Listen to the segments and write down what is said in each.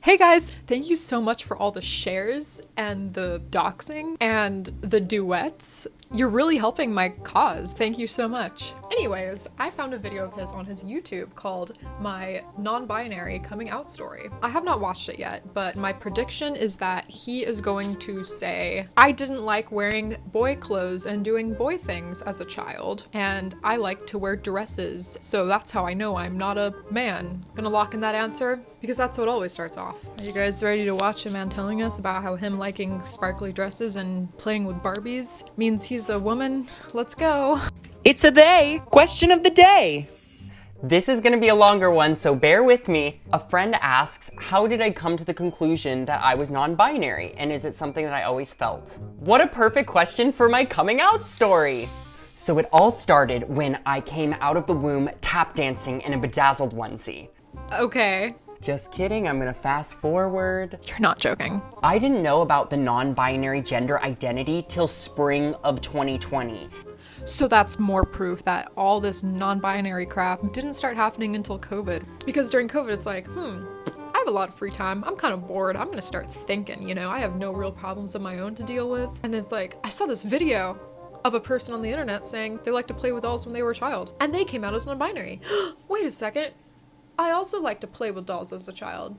Hey guys, thank you so much for all the shares and the doxing and the duets. You're really helping my cause. Thank you so much. Anyways, I found a video of his on his YouTube called My Non-Binary Coming Out Story. I have not watched it yet, but my prediction is that he is going to say, I didn't like wearing boy clothes and doing boy things as a child, and I like to wear dresses, so that's how I know I'm not a man. Gonna lock in that answer, because that's how it always starts off. Are you guys ready to watch a man telling us about how him liking sparkly dresses and playing with Barbies means he's a woman? Let's go. It's a they question of the day. This is gonna be a longer one, so bear with me. A friend asks, how did I come to the conclusion that I was non-binary, and is it something that I always felt? What a perfect question for my coming out story. So it all started when I came out of the womb tap dancing in a bedazzled onesie. Okay. Just kidding, I'm gonna fast forward. You're not joking. I didn't know about the non-binary gender identity till spring of 2020. So that's more proof that all this non-binary crap didn't start happening until COVID. Because during COVID, it's like, I have a lot of free time. I'm kind of bored. I'm gonna start thinking, you know? I have no real problems of my own to deal with. And it's like, I saw this video of a person on the internet saying they like to play with dolls when they were a child. And they came out as non-binary. Wait a second. I also like to play with dolls as a child.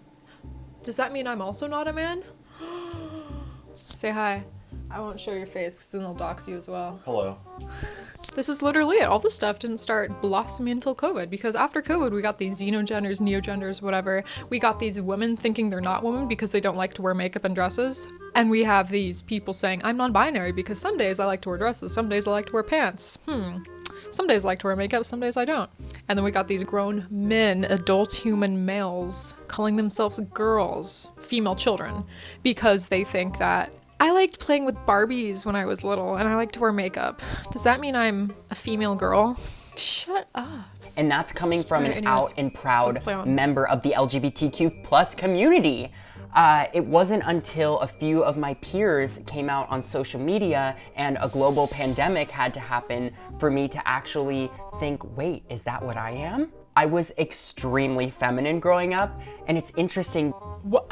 Does that mean I'm also not a man? Say hi. I won't show your face because then they'll dox you as well. Hello. This is literally it. All this stuff didn't start blossoming until COVID, because after COVID we got these xenogenders, neogenders, whatever. We got these women thinking they're not women because they don't like to wear makeup and dresses. And we have these people saying, I'm non-binary because some days I like to wear dresses, some days I like to wear pants. Some days I like to wear makeup, some days I don't. And then we got these grown men, adult human males, calling themselves girls, female children, because they think that I liked playing with Barbies when I was little and I like to wear makeup. Does that mean I'm a female girl? Shut up. And that's coming from an out and proud on. member of the LGBTQ plus community. It wasn't until a few of my peers came out on social media and a global pandemic had to happen for me to actually think, wait, is that what I am? I was extremely feminine growing up, and it's interesting. What?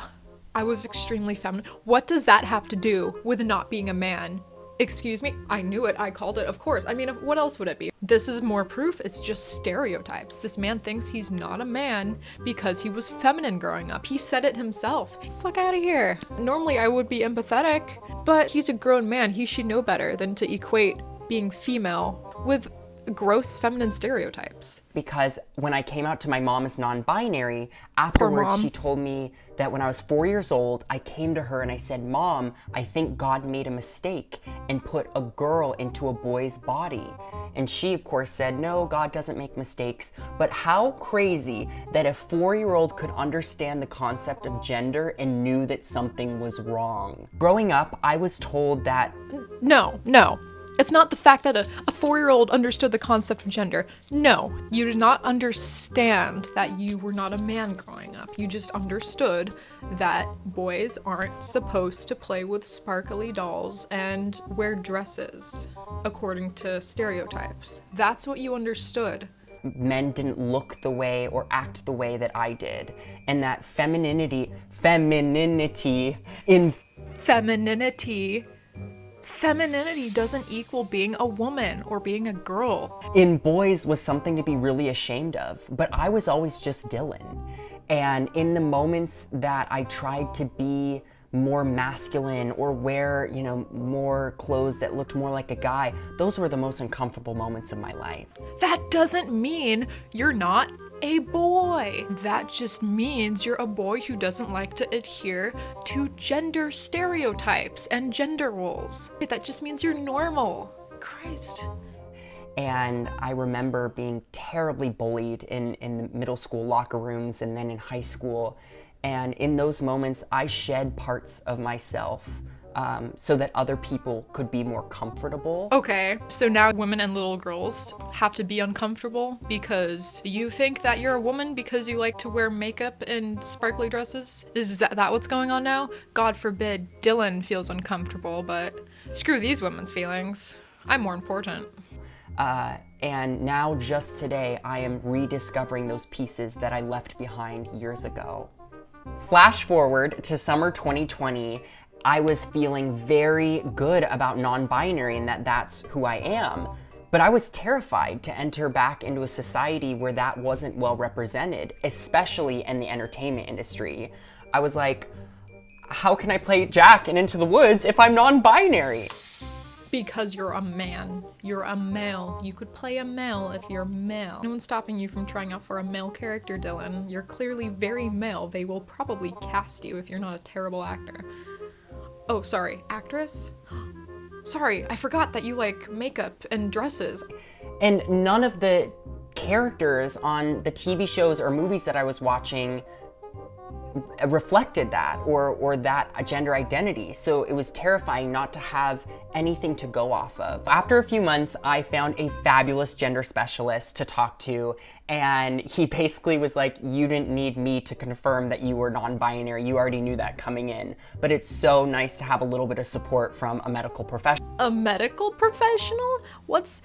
I was extremely feminine. What does that have to do with not being a man? Excuse me? I knew it. I called it, of course. I mean, what else would it be? This is more proof. It's just stereotypes. This man thinks he's not a man because he was feminine growing up. He said it himself. Fuck out of here. Normally I would be empathetic, but he's a grown man. He should know better than to equate being female with gross feminine stereotypes. Because when I came out to my mom as non-binary, afterwards she told me that when I was 4 years old, I came to her and I said, Mom, I think God made a mistake and put a girl into a boy's body. And she, of course, said, no, God doesn't make mistakes. But how crazy that a 4-year-old could understand the concept of gender and knew that something was wrong. Growing up, I was told that... No. It's not the fact that a 4-year-old understood the concept of gender. No, you did not understand that you were not a man growing up. You just understood that boys aren't supposed to play with sparkly dolls and wear dresses, according to stereotypes. That's what you understood. Men didn't look the way or act the way that I did. And that femininity doesn't equal being a woman or being a girl. In boys was something to be really ashamed of, but I was always just Dylan. And in the moments that I tried to be more masculine or wear, more clothes that looked more like a guy, those were the most uncomfortable moments of my life. That doesn't mean you're not a boy. That just means you're a boy who doesn't like to adhere to gender stereotypes and gender roles. That just means you're normal. Christ. And I remember being terribly bullied in the middle school locker rooms and then in high school. And in those moments, I shed parts of myself so that other people could be more comfortable. Okay, so now women and little girls have to be uncomfortable because you think that you're a woman because you like to wear makeup and sparkly dresses? Is that what's going on now? God forbid Dylan feels uncomfortable, but screw these women's feelings. I'm more important. And now, just today, I am rediscovering those pieces that I left behind years ago. Flash forward to summer 2020, I was feeling very good about non-binary and that that's who I am. But I was terrified to enter back into a society where that wasn't well represented, especially in the entertainment industry. I was like, how can I play Jack in Into the Woods if I'm non-binary? Because you're a man. You're a male. You could play a male if you're male. No one's stopping you from trying out for a male character, Dylan. You're clearly very male. They will probably cast you if you're not a terrible actor. Oh, sorry, actress? Sorry, I forgot that you like makeup and dresses. And none of the characters on the TV shows or movies that I was watching reflected that or that gender identity. So it was terrifying not to have anything to go off of. After a few months, I found a fabulous gender specialist to talk to, and he basically was like, you didn't need me to confirm that you were non-binary. You already knew that coming in. But it's so nice to have a little bit of support from a medical professional. A medical professional? What's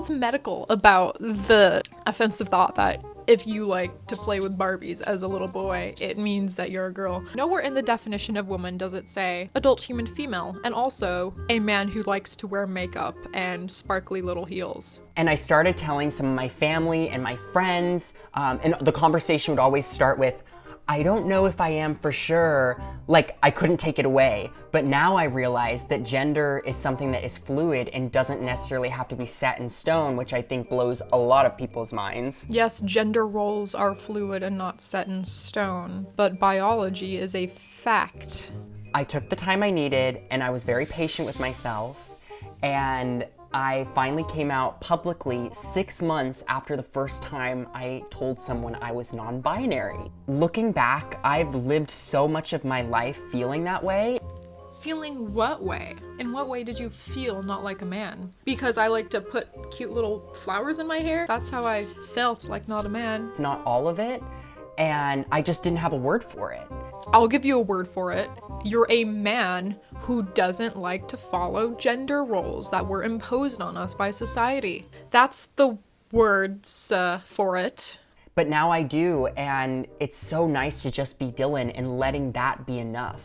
medical about the offensive thought that if you like to play with Barbies as a little boy, it means that you're a girl? Nowhere in the definition of woman does it say adult human female, and also a man who likes to wear makeup and sparkly little heels. And I started telling some of my family and my friends, and the conversation would always start with, I don't know if I am for sure. Like, I couldn't take it away. But now I realize that gender is something that is fluid and doesn't necessarily have to be set in stone, which I think blows a lot of people's minds. Yes, gender roles are fluid and not set in stone, but biology is a fact. I took the time I needed, and I was very patient with myself, and I finally came out publicly 6 months after the first time I told someone I was non-binary. Looking back, I've lived so much of my life feeling that way. Feeling what way? In what way did you feel not like a man? Because I like to put cute little flowers in my hair? That's how I felt like not a man. Not all of it, and I just didn't have a word for it. I'll give you a word for it. You're a man who doesn't like to follow gender roles that were imposed on us by society. That's the words for it. But now I do, and it's so nice to just be Dylan and letting that be enough.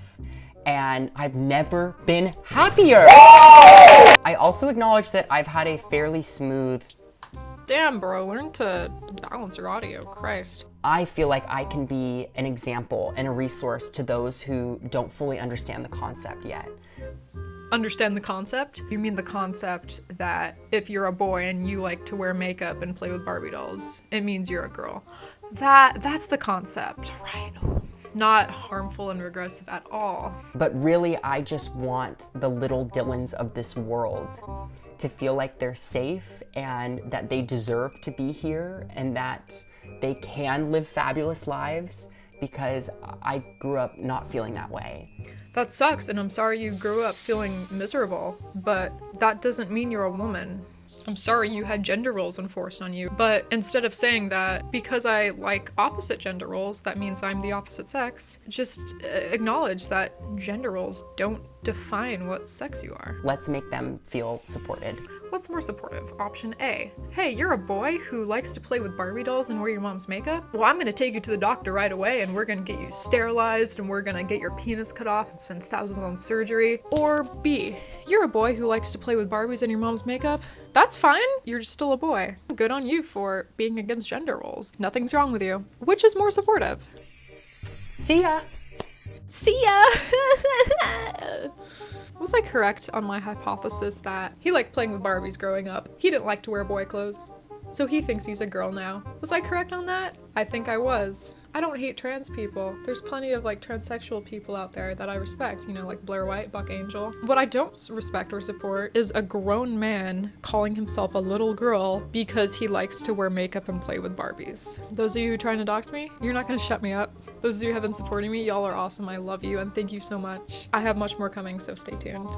And I've never been happier. I also acknowledge that I've had a fairly smooth... Damn, bro, learn to balance your audio, Christ. I feel like I can be an example and a resource to those who don't fully understand the concept yet. Understand the concept? You mean the concept that if you're a boy and you like to wear makeup and play with Barbie dolls, it means you're a girl. That's the concept, right? Not harmful and regressive at all. But really, I just want the little Dylans of this world to feel like they're safe and that they deserve to be here and that they can live fabulous lives, because I grew up not feeling that way. That sucks, and I'm sorry you grew up feeling miserable, but that doesn't mean you're a woman. I'm sorry you had gender roles enforced on you, but instead of saying that because I like opposite gender roles, that means I'm the opposite sex, just acknowledge that gender roles don't define what sex you are. Let's make them feel supported. What's more supportive? Option A. Hey, you're a boy who likes to play with Barbie dolls and wear your mom's makeup? Well, I'm gonna take you to the doctor right away and we're gonna get you sterilized and we're gonna get your penis cut off and spend thousands on surgery. Or B. You're a boy who likes to play with Barbies and your mom's makeup? That's fine. You're still a boy. Good on you for being against gender roles. Nothing's wrong with you. Which is more supportive? See ya! See ya! Was I correct on my hypothesis that he liked playing with Barbies growing up? He didn't like to wear boy clothes, so he thinks he's a girl now. Was I correct on that? I think I was. I don't hate trans people. There's plenty of like transsexual people out there that I respect, you know, like Blair White, Buck Angel. What I don't respect or support is a grown man calling himself a little girl because he likes to wear makeup and play with Barbies. Those of you who are trying to dox me, you're not gonna shut me up. Those of you who have been supporting me, y'all are awesome. I love you and thank you so much. I have much more coming, so stay tuned.